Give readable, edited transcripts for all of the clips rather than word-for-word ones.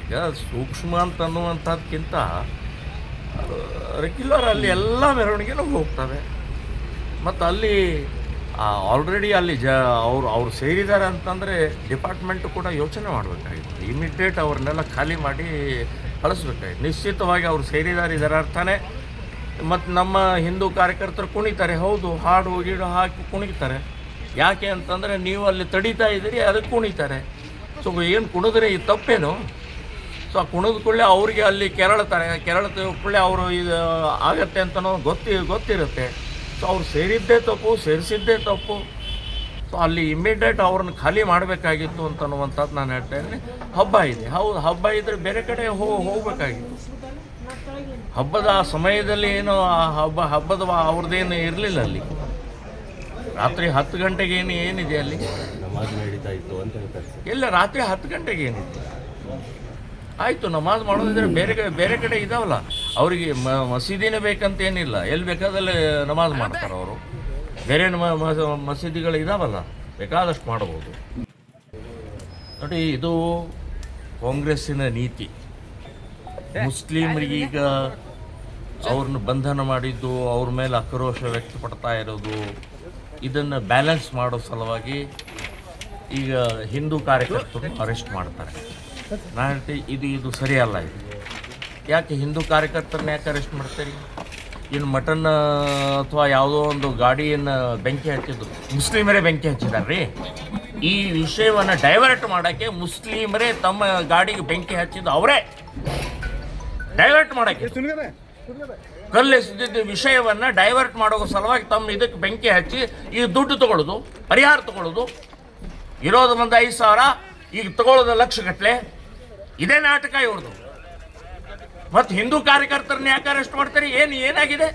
ಈಗ ಸೂಕ್ಷ್ಮ ಅಂತ ಅನ್ನುವಂಥದ್ಕಿಂತ ರೆಗ್ಯುಲರ್ ಅಲ್ಲಿ ಎಲ್ಲ ಮೆರವಣಿಗೆನೂ ಹೋಗ್ತವೆ. ಮತ್ತು ಅಲ್ಲಿ ಆಲ್ರೆಡಿ ಅಲ್ಲಿ ಅವ್ರು ಸೇರಿದ್ದಾರೆ ಅಂತಂದರೆ ಡಿಪಾರ್ಟ್ಮೆಂಟು ಕೂಡ ಯೋಚನೆ ಮಾಡಬೇಕಾಗಿತ್ತು. ಇಮಿಡಿಯೇಟ್ ಅವ್ರನ್ನೆಲ್ಲ ಖಾಲಿ ಮಾಡಿ ಕಳಿಸ್ಬೇಕಾಗಿತ್ತು. ನಿಶ್ಚಿತವಾಗಿ ಅವ್ರು ಸೇರಿದ್ದಾರೆ ಇದರ ಅರ್ಥನೇ. ಮತ್ತು ನಮ್ಮ ಹಿಂದೂ ಕಾರ್ಯಕರ್ತರು ಕುಣಿತಾರೆ, ಹೌದು, ಹಾಡು ಗೀಡು ಹಾಕಿ ಕುಣಿತಾರೆ. ಯಾಕೆ ಅಂತಂದರೆ ನೀವು ಅಲ್ಲಿ ತಡೀತಾ ಇದ್ದೀರಿ, ಅದಕ್ಕೆ ಕುಣಿತಾರೆ. ಸೊ ಏನು ಕುಣಿದ್ರೆ ಈ ತಪ್ಪೇನು? ಸೊ ಕುಣಿದ ಕೂಡಲೇ ಅವ್ರಿಗೆ ಅಲ್ಲಿ ಕೆರಳದ ಕೂಡಲೇ ಅವರು ಇದು ಆಗತ್ತೆ ಅಂತನೋ ಗೊತ್ತಿರುತ್ತೆ. ಸೊ ಅವ್ರು ಸೇರಿಸಿದ್ದೇ ತಪ್ಪು. ಸೊ ಅಲ್ಲಿ ಇಮ್ಮಿಡಿಯೇಟ್ ಅವ್ರನ್ನ ಖಾಲಿ ಮಾಡಬೇಕಾಗಿತ್ತು ಅಂತನ್ನುವಂಥದ್ದು ನಾನು ಹೇಳ್ತಾ ಇದ್ದೀನಿ. ಹಬ್ಬ ಇದೆ, ಹೌದು, ಹಬ್ಬ ಇದ್ದರೆ ಬೇರೆ ಕಡೆ ಹೋಗಬೇಕಾಗಿತ್ತು. ಹಬ್ಬದ ಸಮಯದಲ್ಲಿ ಏನು ಹಬ್ಬದ ಅವ್ರದ್ದೇನು ಇರಲಿಲ್ಲ. ಅಲ್ಲಿ ರಾತ್ರಿ 10 ಗಂಟೆಗೆ ಏನಿದೆ ಅಲ್ಲಿ ನಮಾಜ್ ನಡೀತಾ ಇತ್ತು ಅಂತ ಹೇಳ್ತಾರೆ. ಇಲ್ಲ, ರಾತ್ರಿ 10 ಗಂಟೆಗೆ ಏನಿತ್ತು, ಆಯಿತು, ನಮಾಜ್ ಮಾಡೋದಿದ್ರೆ ಬೇರೆ ಕಡೆ ಇದಾವಲ್ಲ. ಅವರಿಗೆ ಮಸೀದಿನೇ ಬೇಕಂತ ಏನಿಲ್ಲ, ಎಲ್ಲಿ ಬೇಕಾದಲ್ಲಿ ನಮಾಜ್ ಮಾಡ್ತಾರೆ ಅವರು. ಬೇರೆ ಮಸೀದಿಗಳು ಇದಾವಲ್ಲ, ಬೇಕಾದಷ್ಟು ಮಾಡ್ಬೋದು. ನೋಡಿ, ಇದು ಕಾಂಗ್ರೆಸ್ಸಿನ ನೀತಿ. ಮುಸ್ಲಿಮರಿಗೀಗ ಅವ್ರನ್ನ ಬಂಧನ ಮಾಡಿದ್ದು, ಅವ್ರ ಮೇಲೆ ಆಕ್ರೋಶ ವ್ಯಕ್ತಪಡ್ತಾ ಇರೋದು, ಇದನ್ನು ಬ್ಯಾಲೆನ್ಸ್ ಮಾಡೋ ಸಲುವಾಗಿ ಈಗ ಹಿಂದೂ ಕಾರ್ಯಕರ್ತರು ಅರೆಸ್ಟ್ ಮಾಡ್ತಾರೆ. ನಾನು ಹೇಳ್ತೀನಿ, ಇದು ಸರಿಯಲ್ಲ. ಇದು ಯಾಕೆ ಹಿಂದೂ ಕಾರ್ಯಕರ್ತರನ್ನ ಯಾಕೆ ಅರೆಸ್ಟ್ ಮಾಡ್ತೀರಿ? ಇನ್ನು ಮಟನ್ ಅಥವಾ ಯಾವುದೋ ಒಂದು ಗಾಡಿಯನ್ನು ಬೆಂಕಿ ಹಚ್ಚಿದ್ರು, ಮುಸ್ಲಿಮರೇ ಬೆಂಕಿ ಹಚ್ಚಿದ್ದಾರೆ ರೀ. ಈ ವಿಷಯವನ್ನು ಡೈವರ್ಟ್ ಮಾಡೋಕ್ಕೆ ಮುಸ್ಲಿಮರೇ ತಮ್ಮ ಗಾಡಿಗೆ ಬೆಂಕಿ ಹಚ್ಚಿದ್ದು ಅವರೇ ಡೈವರ್ಟ್ ಮಾಡೋಕ್ಕೆ. ಕಲ್ಲೆಸೆದಿದ್ದ ವಿಷಯವನ್ನು ಡೈವರ್ಟ್ ಮಾಡೋ ಸಲುವಾಗಿ ತಮ್ಮ ಇದಕ್ಕೆ ಬೆಂಕಿ ಹಚ್ಚಿ ಈಗ ದುಡ್ಡು ತೊಗೊಳ್ಳೋದು, ಪರಿಹಾರ ತೊಗೊಳ್ಳೋದು. ಇರೋದು ಒಂದು 5,000, ಈಗ ತಗೊಳ್ಳೋದು ಲಕ್ಷಗಟ್ಟಲೆ. ಇದೇ ನಾಟಕ ಇವ್ರದ್ದು. ಮತ್ತು ಹಿಂದೂ ಕಾರ್ಯಕರ್ತರನ್ನ ಯಾಕೆ ಅರೆಸ್ಟ್ ಮಾಡ್ತಾರೆ? ಏನಾಗಿದೆ?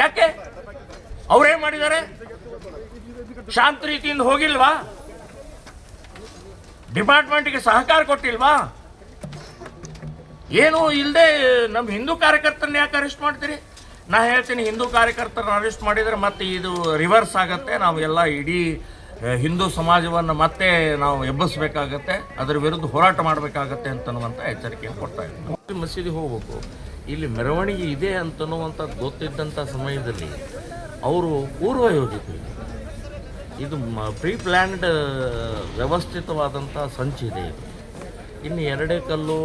ಯಾಕೆ ಅವರೇ ಮಾಡಿದ್ದಾರೆ? ಶಾಂತ ರೀತಿಯಿಂದ ಹೋಗಿಲ್ವಾ? ಡಿಪಾರ್ಟ್ಮೆಂಟ್ಗೆ ಸಹಕಾರ ಕೊಟ್ಟಿಲ್ವಾ? ಏನೂ ಇಲ್ಲದೆ ನಮ್ಮ ಹಿಂದೂ ಕಾರ್ಯಕರ್ತರನ್ನ ಯಾಕೆ ಅರೆಸ್ಟ್ ಮಾಡ್ತೀರಿ? ನಾ ಹೇಳ್ತೀನಿ, ಹಿಂದೂ ಕಾರ್ಯಕರ್ತರನ್ನ ಅರೆಸ್ಟ್ ಮಾಡಿದರೆ ಮತ್ತೆ ಇದು ರಿವರ್ಸ್ ಆಗುತ್ತೆ. ನಾವು ಎಲ್ಲ ಇಡೀ ಹಿಂದೂ ಸಮಾಜವನ್ನು ಮತ್ತೆ ನಾವು ಎಬ್ಬಿಸಬೇಕಾಗತ್ತೆ, ಅದರ ವಿರುದ್ಧ ಹೋರಾಟ ಮಾಡಬೇಕಾಗತ್ತೆ ಅಂತನ್ನುವಂಥ ಎಚ್ಚರಿಕೆಯನ್ನು ಕೊಡ್ತಾ ಇದ್ದೀವಿ. ಮಸೀದಿ ಹೋಗ್ಬೇಕು, ಇಲ್ಲಿ ಮೆರವಣಿಗೆ ಇದೆ ಅಂತನ್ನುವಂಥದ್ದು ಗೊತ್ತಿದ್ದಂಥ ಸಮಯದಲ್ಲಿ ಅವರು ಪೂರ್ವ ಯೋಜಿತ, ಇದು ಪ್ರೀ ಪ್ಲ್ಯಾನ್ಡ್ ವ್ಯವಸ್ಥಿತವಾದಂಥ ಸಂಚಿದೆ ಇದು. ಇನ್ನು 2 ಕಲ್ಲು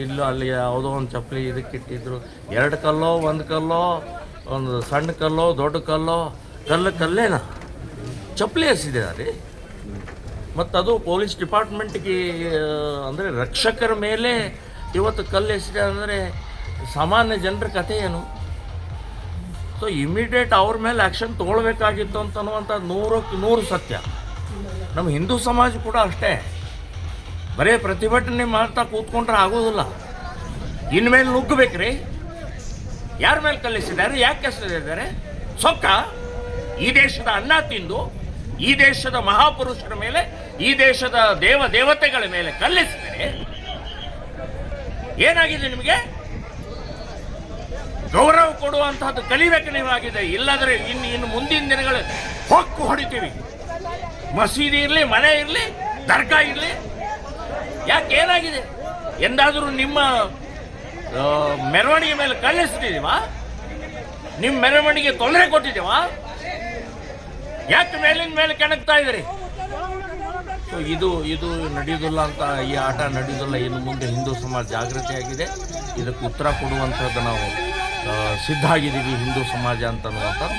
ಇಲ್ಲೂ ಅಲ್ಲಿ ಯಾವುದೋ ಒಂದು ಚಪ್ಪಲಿ ಇದಕ್ಕಿಟ್ಟಿದ್ರು. 2 ಕಲ್ಲೋ 1 ಕಲ್ಲೋ, ಒಂದು ಸಣ್ಣ ಕಲ್ಲೋ ದೊಡ್ಡ ಕಲ್ಲೇನ ಚಪ್ಪಲಿ ಎಸೆದಿದ್ದಾರೆ. ಮತ್ತು ಅದು ಪೊಲೀಸ್ ಡಿಪಾರ್ಟ್ಮೆಂಟ್ಗೆ ಅಂದರೆ ರಕ್ಷಕರ ಮೇಲೆ ಇವತ್ತು ಕಲ್ಲು ಎಸೆದಿದೆ ಅಂದರೆ ಸಾಮಾನ್ಯ ಜನರ ಕಥೆ ಏನು? ಸೊ ಇಮಿಡಿಯೇಟ್ ಅವ್ರ ಮೇಲೆ ಆ್ಯಕ್ಷನ್ ತೊಗೊಳ್ಬೇಕಾಗಿತ್ತು ಅಂತನ್ನುವಂಥದ್ದು 100ಕ್ಕೆ 100 ಸತ್ಯ. ನಮ್ಮ ಹಿಂದೂ ಸಮಾಜ ಕೂಡ ಅಷ್ಟೇ. ಬರೀ ಪ್ರತಿಭಟನೆ ಮಾಡ್ತಾ ಕೂತ್ಕೊಂಡ್ರೆ ಆಗೋದಿಲ್ಲ. ಇನ್ಮೇಲೆ ನುಗ್ಗಬೇಕ್ರಿ. ಯಾರ ಮೇಲೆ ಕಲಿಸಿದ್ದಾರೆ? ಯಾಕೆ ಎಸೆದಿದ್ದಾರೆ? ಸೊಕ್ಕ ಈ ದೇಶದ ಅನ್ನ ತಿಂದು, ಈ ದೇಶದ ಮಹಾಪುರುಷರ ಮೇಲೆ, ಈ ದೇಶದ ದೇವತೆಗಳ ಮೇಲೆ ಕಲ್ಲಿಸಿದರೆ ಏನಾಗಿದೆ? ನಿಮಗೆ ಗೌರವ ಕೊಡುವಂತಹದ್ದು ಕಲಿಬೇಕು ನೀವಾಗಿದೆ. ಇಲ್ಲಾಂದರೆ ಇನ್ನು ಮುಂದಿನ ದಿನಗಳು ಹೊಕ್ಕು ಹೊಡಿತೀವಿ. ಮಸೀದಿ ಇರಲಿ, ಮನೆ ಇರಲಿ, ದರ್ಗಾ ಇರಲಿ. ಯಾಕೆ ಏನಾಗಿದೆ? ಎಂದಾದರೂ ನಿಮ್ಮ ಮೆರವಣಿಗೆ ಮೇಲೆ ಕಲ್ಲಿಸ್ತಿದ್ದೀವಾ? ನಿಮ್ಮ ಮೆರವಣಿಗೆ ತೊಂದರೆ ಕೊಟ್ಟಿದ್ದೀವಾ? ಯಾಕೆ ಮೇಲಿನ ಮೇಲೆ ಕೆಣಕ್ತಾ ಇದ್ದೀರಿ? ಸೊ ಇದು ನಡೆಯೋದಿಲ್ಲ ಅಂತ, ಈ ಆಟ ನಡೆಯೋದಿಲ್ಲ. ಇನ್ನು ಮುಂದೆ ಹಿಂದೂ ಸಮಾಜ ಜಾಗೃತಿಯಾಗಿದೆ. ಇದಕ್ಕೆ ಉತ್ತರ ಕೊಡುವಂಥದ್ದು ನಾವು ಸಿದ್ಧ ಆಗಿದ್ದೀವಿ, ಹಿಂದೂ ಸಮಾಜ ಅಂತನ್ನುವಂಥದ್ದು.